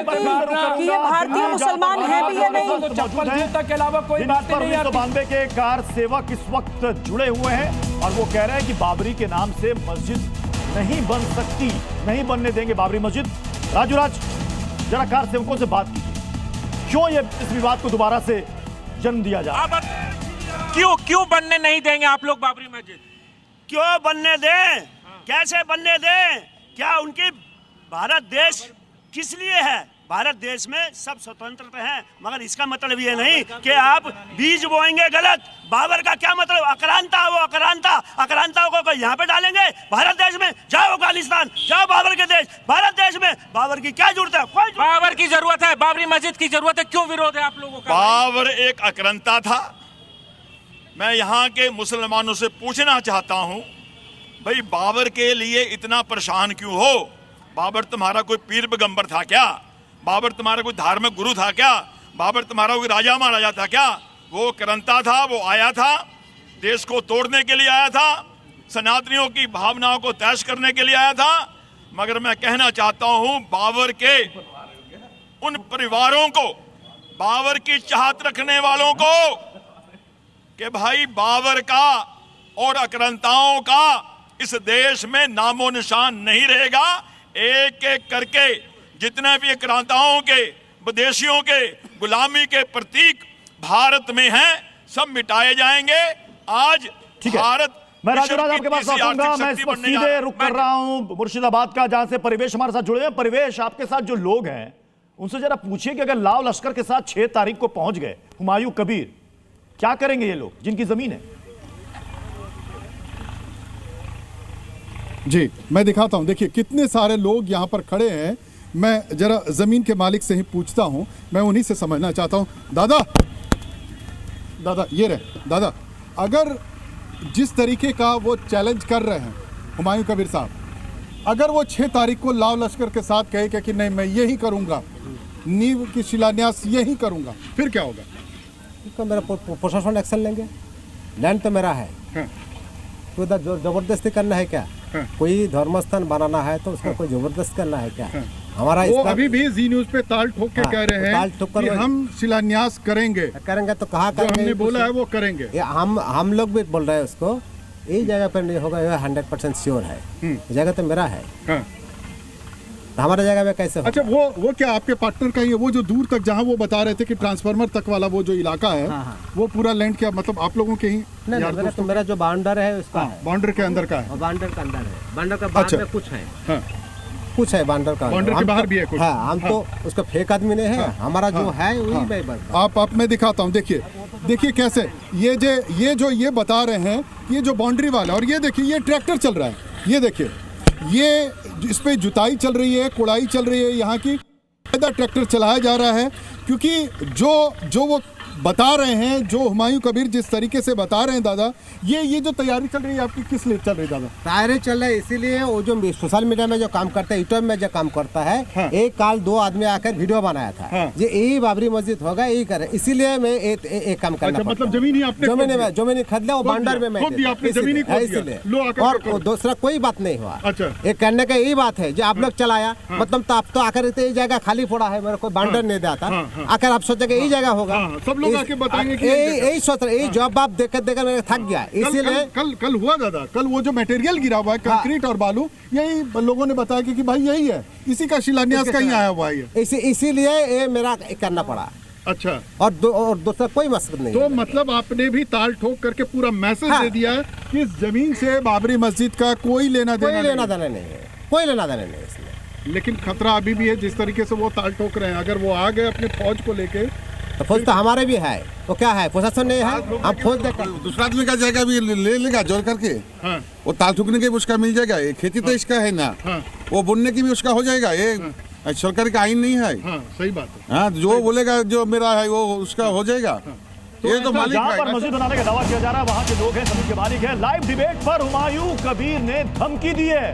कि ये भारतीय मुसलमान है भी या नहीं। तो चप्पल जूता के अलावा कोई बात नहीं आती। 1992 के कार सेवक इस वक्त जुड़े हुए हैं और वो कह रहे हैं कि बाबरी के नाम से मस्जिद नहीं बन सकती, नहीं बनने देंगे बाबरी मस्जिद। राजू राज, जरा कार सेवकों से बात कीजिए, क्यों ये इस विवाद को दोबारा से जन्म दिया जा रहा है? क्यों बनने नहीं देंगे आप लोग बाबरी मस्जिद? क्यों बनने दें? कैसे बनने दें? क्या उनकी भारत देश किस लिए है? भारत देश में सब स्वतंत्र हैं, मगर इसका मतलब ये नहीं कि आप बीज बोएंगे गलत। बाबर का क्या मतलब? आक्रांता, वो आक्रांताओं को यहाँ पे डालेंगे भारत देश में? जाओ अफगानिस्तान, जाओ बाबर के देश। भारत देश में बाबर की क्या जरूरत है? कोई बाबर की जरूरत है, बाबरी मस्जिद की जरूरत है, क्यों विरोध है आप लोगों का? बाबर एक आक्रांता था। मैं यहाँ के मुसलमानों से पूछना चाहता हूँ, भाई बाबर के लिए इतना परेशान क्यों हो? बाबर तुम्हारा कोई पीर पैगंबर था क्या? बाबर तुम्हारा कोई धार्मिक गुरु था क्या? बाबर तुम्हारा कोई राजा महाराजा था क्या? वो करंता था, वो आया था, देश को तोड़ने के लिए आया था, सनातनियों की भावनाओं को तैश करने के लिए आया था। मगर मैं कहना चाहता हूं बाबर के उन परिवारों को, बाबर की चाहत रखने वालों को, कि भाई बाबर का और आक्रांताओं का इस देश में नामो निशान नहीं रहेगा। एक एक करके जितने भी आक्रांताओं के, विदेशियों के गुलामी के प्रतीक भारत में हैं, सब मिटाए जाएंगे। आज भारत, मैं राजूराज आपके पास आऊंगा। मैं इस वक्त सीधे रुक कर रहा हूं मुर्शिदाबाद का, जहां से परिवेश हमारे साथ जुड़े हैं। परिवेश, आपके साथ जो लोग हैं उनसे जरा पूछिए कि अगर लाव लश्कर के साथ 6 तारीख को पहुंच गए हुमायूं कबीर, क्या करेंगे ये लोग जिनकी जमीन है? जी, मैं दिखाता हूं। देखिए कितने सारे लोग यहां पर खड़े हैं। मैं जरा जमीन के मालिक से ही पूछता हूं, मैं उन्हीं से समझना चाहता हूं। दादा ये रहे दादा, अगर जिस तरीके का वो चैलेंज कर रहे हैं हुमायूं कबीर साहब, अगर वो 6 तारीख को लाव लश्कर के साथ कहे कि नहीं मैं यही करूंगा, नींव की शिलान्यास यही करूंगा, फिर क्या होगा? तो मेरा प्रशासन एक्शन लेंगे। लैंड तो मेरा है, तो इधर जबरदस्ती करना है क्या? कोई धर्मस्थान बनाना है तो उसको कोई जबरदस्त करना है क्या? हमारा वो अभी भी जी न्यूज पे ताल ठोक के कह रहे हैं कि हम शिलान्यास करेंगे तो कहाँ करेंगे? हमने बोला है वो करेंगे। हम लोग भी बोल रहे हैं उसको, यही जगह पर नहीं होगा, यह 100% श्योर है। जगह तो मेरा है, तो हमारे जगह में कैसे होगा? अच्छा, वो क्या आपके पार्टनर का ही है? वो जो दूर तक जहाँ वो बता रहे थे कि ट्रांसफार्मर तक वाला वो जो इलाका है, वो पूरा लैंड क्या मतलब आप लोगों के ही? नहीं, तो मेरा जो बाउंडर है उसका है। बाउंडर के अंदर का है? बाउंडर के अंदर है, बाउंडर के बाहर में कुछ है, कुछ है बाउंडर का, बाउंडर के बाहर भी है कुछ। हम तो उसका फेक आदमी नहीं है, हमारा जो है वही मैं आप मैं दिखाता हूँ। देखिए कैसे ये बता रहे हैं, ये जो बाउंड्री वाला, और ये देखिए ये ट्रैक्टर चल रहा है, ये देखिए ये इस पे जुताई चल रही है, कुड़ाई चल रही है, यहाँ की ट्रैक्टर चलाया जा रहा है। क्योंकि जो वो बता रहे हैं, जो हुमायूं कबीर जिस तरीके से बता रहे हैं दादा, ये जो तैयारी चल रही है आपकी किस लिए चल रही है दादा? तैयारी चल रही है इसीलिए वो जो सोशल मीडिया में जो काम करता है, यूट्यूब में जो काम करता है, एक काल 2 आदमी आकर वीडियो बनाया था, ये यही बाबरी मस्जिद होगा, यही करे, इसीलिए मैं एक काम करना। मतलब जमीन ही आपने जमीन खरीद लिया, वो बाउंडर में इसलिए, और दूसरा कोई बात नहीं हुआ। ये करने का यही बात है जो आप लोग चलाया, मतलब तो आप तो आकर ये जगह खाली पड़ा है, मेरे को बाउंडर नहीं दिया था, आकर आप सोचे यही जगह होगा, यही सोच रहे, यही जवाब देकर मेरे थक गया। इसीलिए कल हुआ दादा, कल वो जो मटेरियल गिरा हुआ है, कंक्रीट और बालू, यही लोगों ने बताया कि भाई यही है, इसी का शिलान्यास कहीं आया हुआ है, इसीलिए ये मेरा करना पड़ा। अच्छा, और दूसरा कोई मकसद नहीं। तो मतलब आपने भी ताल ठोक करके पूरा मैसेज दे दिया कि इस जमीन से बाबरी मस्जिद का कोई लेना देना नहीं है, कोई लेना देना नहीं इसलिए। लेकिन खतरा अभी भी है, जिस तरीके से वो ताल ठोक रहे हैं, अगर वो आ गए अपने फौज को लेके, तो फौज तो हमारे भी है, तो क्या है, प्रशासन नहीं है, हम फौज देकर दूसरा आदमी का जगह भी ले लेगा जोड़ करके, वो ताल ठोकने के भी उसका मिल जाएगा, ये खेती तो इसका है ना, वो बुनने की भी उसका हो जाएगा, ये सरकार का आईन नहीं है। सही बात है। हाँ, जो बोलेगा जो मेरा है वो उसका हो जाएगा। ये तो जहाँ पर मस्जिद बनाने का दावा किया जा रहा है, वहाँ के लोग हैं, जमीन के मालिक हैं। लाइव डिबेट पर हुमायूं कबीर ने धमकी दी है,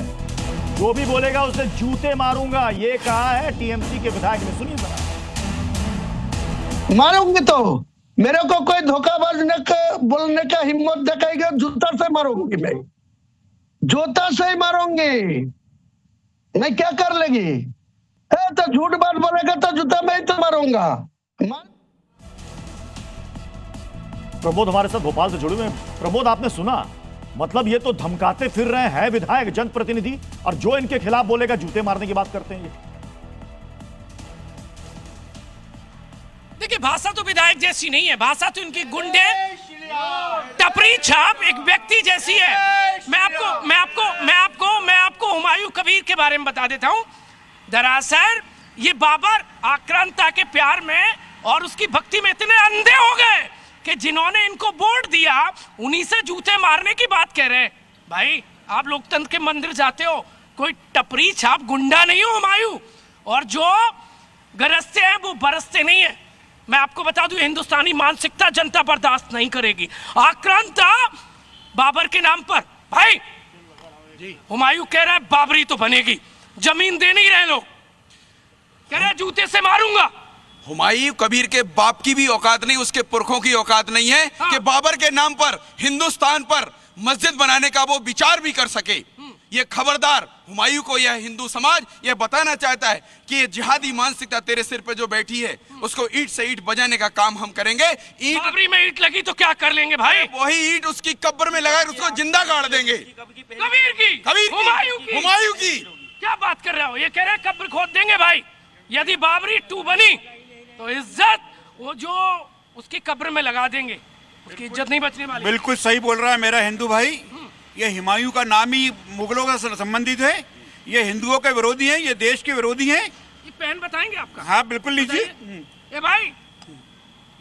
जो भी बोलेगा उसे जूते मारूंगा, ये कहा है टीएमसी के विधायक ने। सुनिए जरा। मारूंगी तो मेरे को कोई धोखाबाज बोलने का हिम्मत दिखाएगा, जूता से मारूंगी, मैं जूता से ही मारूंगी, मैं क्या कर लेगी? तो झूठ बात बोलेगा तो जूता में ही तो मारूंगा। प्रमोद हमारे साथ भोपाल से जुड़े हुए हैं। प्रमोद, आपने सुना, मतलब ये तो धमकाते फिर रहे हैं विधायक, जनप्रतिनिधि, और जो इनके खिलाफ बोलेगा जूते मारने की बात करते हैं ये। देखिए, भाषा तो विधायक जैसी नहीं है, भाषा तो इनकी गुंडे टपरी छाप एक व्यक्ति जैसी है। मैं आपको हुमायूं कबीर के बारे में बता देता हूं। दरअसल ये बाबर आक्रांता के प्यार में और उसकी भक्ति में इतने अंधे हो गए कि जिन्होंने इनको वोट दिया उन्हीं से जूते मारने की बात कह रहे हैं। भाई, आप लोकतंत्र के मंदिर जाते हो, कोई टपरी छाप गुंडा नहीं हो हुमायूं, और जो गरजते हैं वो बरसते नहीं है। मैं आपको बता दूं, हिंदुस्तानी मानसिकता जनता बर्दाश्त नहीं करेगी। आक्रांता बाबर के नाम पर, भाई हुमायूं कह रहा है बाबरी तो बनेगी, जमीन दे नहीं रहे लोग, कह रहे जूते से मारूंगा। हुमायूं कबीर के बाप की भी औकात नहीं, उसके पुरखों की औकात नहीं है कि बाबर के नाम पर हिंदुस्तान पर मस्जिद बनाने का वो विचार भी कर सके। ये खबरदार, हुमायूं को यह हिंदू समाज यह बताना चाहता है कि ये जिहादी मानसिकता तेरे सिर पे जो बैठी है उसको ईंट से ईंट बजाने का काम हम करेंगे। बाबरी में ईंट लगी तो क्या कर लेंगे भाई? वही ईंट उसकी कब्र में लगाकर उसको जिंदा गाड़ देंगे। कबीर की, हुमायूं की क्या बात कर रहे हो? ये कह रहे हैं कब्र खोद देंगे। भाई, यदि बाबरी 2 बनी तो इज्जत वो जो उसकी कब्र में लगा देंगे, उसकी इज्जत नहीं बचने वाली। बिल्कुल सही बोल रहा है मेरा हिंदू भाई। ये हुमायूं का नाम ही मुगलों का संबंधित है, ये हिंदुओं के विरोधी हैं, ये देश के विरोधी हैं। ये पेन बताएंगे आपका? हाँ बिल्कुल लीजिए। ये भाई,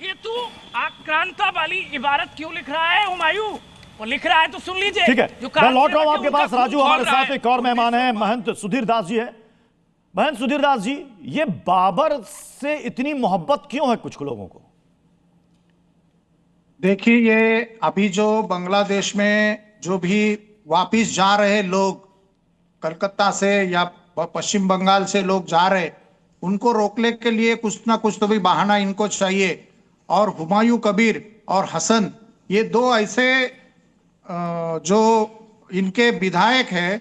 ये तू आक्रांता वाली इबारत क्यों लिख रहा है हुमायूं? वो लिख रहा है तो सुन लीजिए। ठीक है, मैं लौट रहा हूं आपके पास। राजू, हमारे साथ एक और मेहमान है, महंत सुधीर दास जी है। महंत सुधीर दास जी, ये बाबर से इतनी मोहब्बत क्यों है कुछ लोगों को? देखिए, ये अभी जो बांग्लादेश में जो भी वापिस जा रहे लोग, कलकत्ता से या पश्चिम बंगाल से लोग जा रहे, उनको रोकने के लिए कुछ ना कुछ तो भी बहाना इनको चाहिए। और हुमायूं कबीर और हसन, ये 2 ऐसे जो इनके विधायक है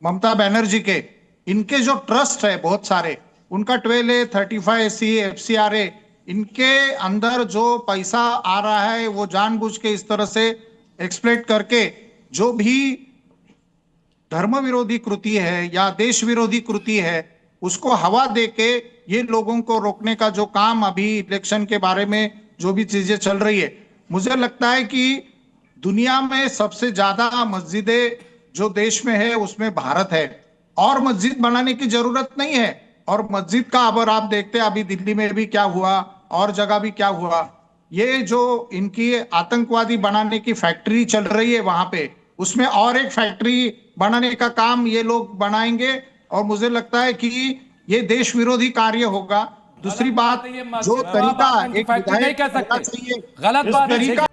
ममता बनर्जी के, इनके जो ट्रस्ट है बहुत सारे, उनका 12A, 35AC, FCRA, इनके अंदर जो पैसा आ रहा है वो जानबूझ के इस तरह से एक्सप्लेट करके जो भी धर्म विरोधी कृति है या देश विरोधी कृति है उसको हवा देके ये लोगों को रोकने का जो काम अभी इलेक्शन के बारे में जो भी चीजें चल रही है, मुझे लगता है कि दुनिया में सबसे ज्यादा मस्जिदें जो देश में है उसमें भारत है, और मस्जिद बनाने की जरूरत नहीं है। और मस्जिद का अगर आप देखते हैं अभी दिल्ली में भी क्या हुआ और जगह भी क्या हुआ, ये जो इनकी आतंकवादी बनाने की फैक्ट्री चल रही है वहां पे, उसमें और एक फैक्ट्री बनाने का काम ये लोग बनाएंगे, और मुझे लगता है कि ये देश विरोधी कार्य होगा। दूसरी बात, जो तरीका एक विधायक गलत बात है।